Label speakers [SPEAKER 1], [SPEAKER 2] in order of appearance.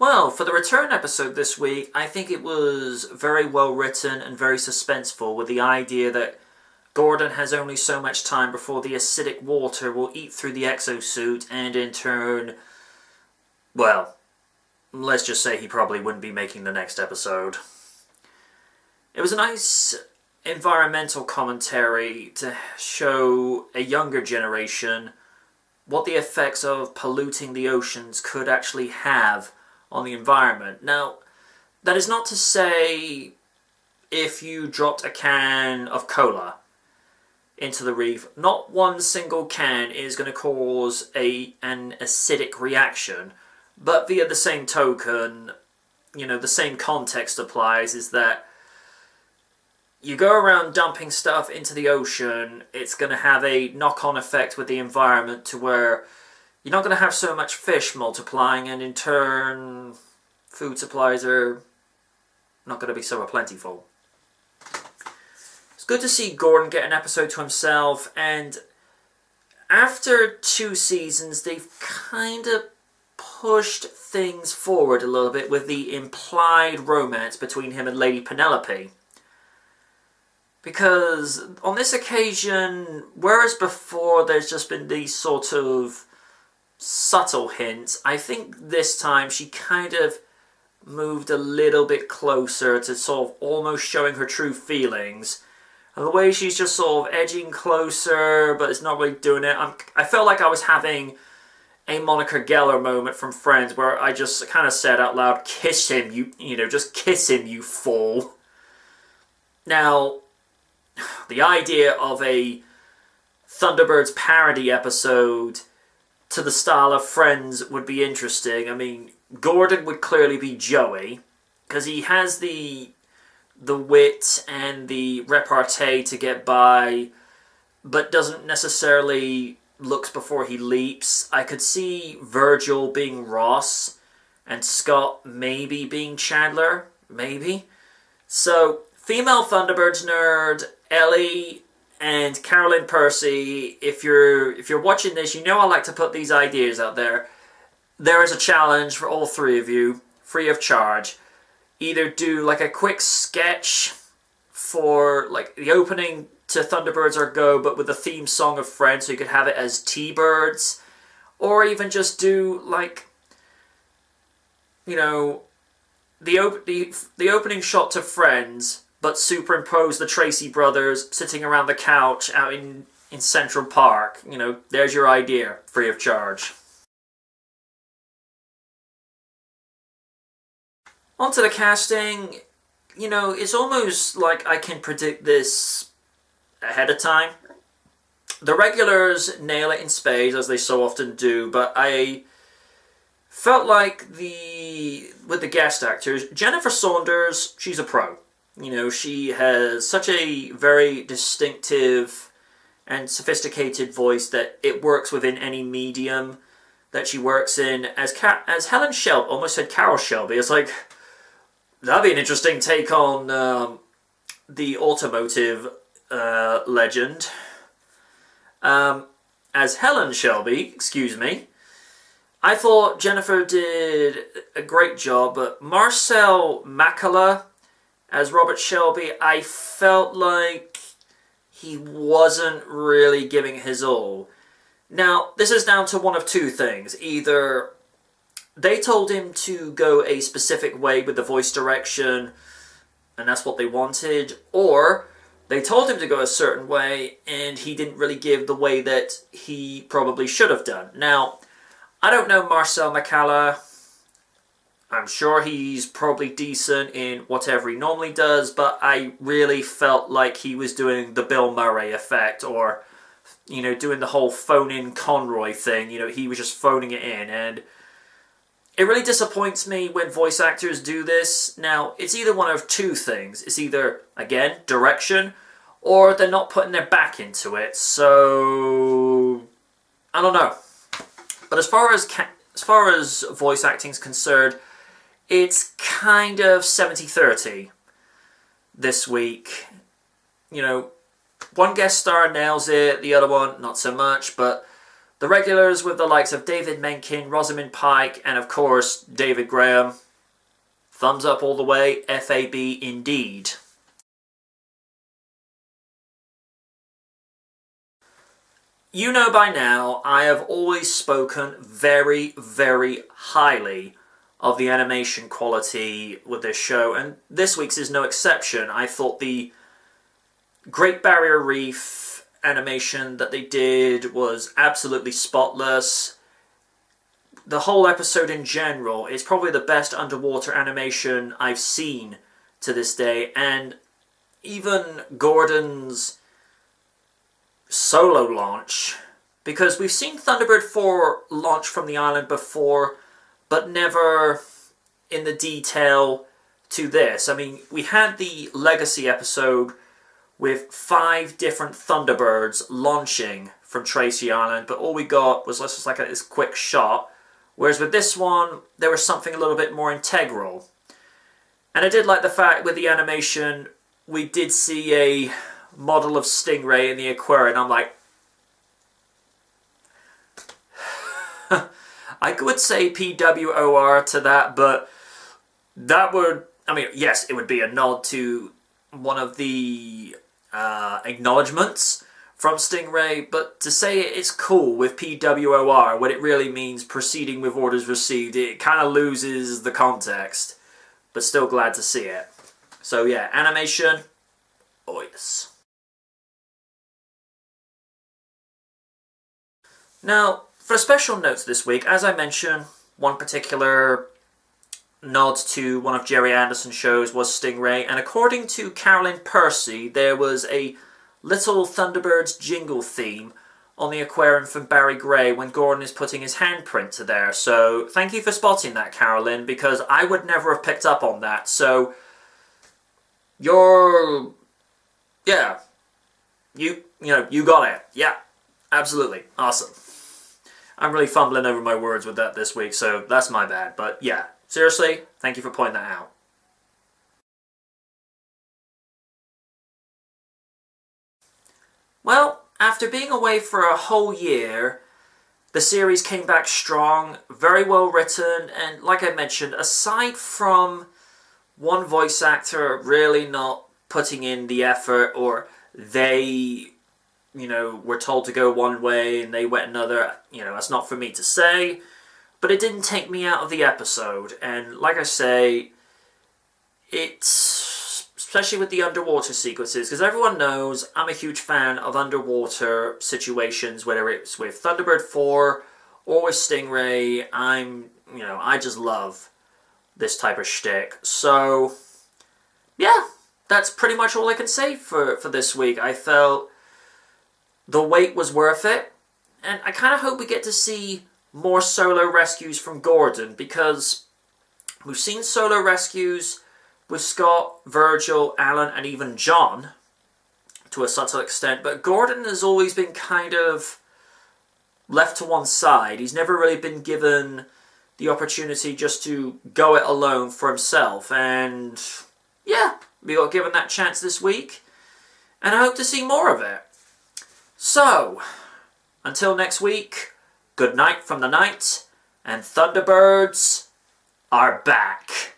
[SPEAKER 1] Well, for the return episode this week, I think it was very well written and very suspenseful, with the idea that Gordon has only so much time before the acidic water will eat through the exosuit, and in turn, well, let's just say he probably wouldn't be making the next episode. It was a nice environmental commentary to show a younger generation what the effects of polluting the oceans could actually have on the environment. Now, that is not to say if you dropped a can of cola into the reef, not one single can is going to cause an acidic reaction. But via the same token, the same context applies, is that you go around dumping stuff into the ocean, it's going to have a knock-on effect with the environment to where you're not going to have so much fish multiplying, and in turn, food supplies are not going to be so plentiful. It's good to see Gordon get an episode to himself, and after 2 seasons, they've kind of pushed things forward a little bit with the implied romance between him and Lady Penelope. Because on this occasion, whereas before there's just been these sort of subtle hints, I think this time she kind of moved a little bit closer to sort of almost showing her true feelings. And the way she's just sort of edging closer, but it's not really doing it. I felt like I was having a Monica Geller moment from Friends, where I just kind of said out loud, "Kiss him, just kiss him, you fool." Now, the idea of a Thunderbirds parody episode to the style of Friends would be interesting. I mean, Gordon would clearly be Joey, because he has the wit and the repartee to get by, but doesn't necessarily looks before he leaps. I could see Virgil being Ross, and Scott maybe being Chandler, maybe. So, female Thunderbirds nerd, Ellie and Carolyn Percy, if you're watching this, you know I like to put these ideas out there. There is a challenge for all 3 of you, free of charge. Either do like a quick sketch for like the opening to Thunderbirds Are Go, but with the theme song of Friends, so you could have it as T-Birds, or even just do like, the opening shot to Friends, but superimpose the Tracy brothers sitting around the couch out in Central Park. There's your idea, free of charge. On to the casting. It's almost like I can predict this ahead of time. The regulars nail it in spades, as they so often do, but I felt like with the guest actors, Jennifer Saunders, she's a pro. She has such a very distinctive and sophisticated voice that it works within any medium that she works in. As Helen Shelby, almost said Carol Shelby, it's like, that'd be an interesting take on the automotive legend. As Helen Shelby, excuse me, I thought Jennifer did a great job, but Marcel Makala as Robert Shelby, I felt like he wasn't really giving his all. Now, this is down to one of 2 things. Either they told him to go a specific way with the voice direction, and that's what they wanted, or they told him to go a certain way, and he didn't really give the way that he probably should have done. Now, I don't know Marcel McCalla. I'm sure he's probably decent in whatever he normally does, but I really felt like he was doing the Bill Murray effect, or, doing the whole phone-in Conroy thing. He was just phoning it in, and it really disappoints me when voice actors do this. Now, it's either one of 2 things. It's either, again, direction, or they're not putting their back into it. So, I don't know. But as far as voice acting is concerned, it's kind of 70-30 this week. One guest star nails it, the other one not so much, but The regulars with the likes of David Menken, Rosamund Pike, and of course David Graham. Thumbs up all the way, FAB indeed. You know by now, I have always spoken very, very highly of the animation quality with this show, and this week's is no exception. I thought the Great Barrier Reef animation that they did was absolutely spotless. The whole episode in general is probably the best underwater animation I've seen to this day, and even Gordon's solo launch, because we've seen Thunderbird 4 launch from the island before, but never in the detail to this. I mean, we had the Legacy episode with 5 different Thunderbirds launching from Tracy Island, but all we got was just like this quick shot, whereas with this one, there was something a little bit more integral. And I did like the fact with the animation, we did see a model of Stingray in the aquarium. I'm like, I would say PWOR to that, but that would, I mean, yes, it would be a nod to one of the acknowledgements from Stingray, but to say it's cool with PWOR when it really means proceeding with orders received, it kind of loses the context, but still glad to see it. So yeah, animation, oh yes. Now, for special notes this week, as I mentioned, one particular nod to one of Jerry Anderson's shows was Stingray, and according to Carolyn Percy, there was a little Thunderbirds jingle theme on the aquarium from Barry Gray when Gordon is putting his handprint to there. So thank you for spotting that, Carolyn, because I would never have picked up on that. So you got it. Yeah, absolutely. Awesome. I'm really fumbling over my words with that this week, so that's my bad. But yeah, seriously, thank you for pointing that out. Well, after being away for a whole year, the series came back strong, very well written, and like I mentioned, aside from one voice actor really not putting in the effort, or they, were told to go one way and they went another, that's not for me to say, but it didn't take me out of the episode. And like I say, it's, especially with the underwater sequences, because everyone knows I'm a huge fan of underwater situations, whether it's with Thunderbird 4 or with Stingray. I just love this type of shtick. So, yeah, that's pretty much all I can say for this week. I felt the wait was worth it, and I kind of hope we get to see more solo rescues from Gordon, because we've seen solo rescues with Scott, Virgil, Alan, and even John to a subtle extent, but Gordon has always been kind of left to one side. He's never really been given the opportunity just to go it alone for himself, and yeah, we got given that chance this week, and I hope to see more of it. So, until next week, good night from the night, and Thunderbirds are back.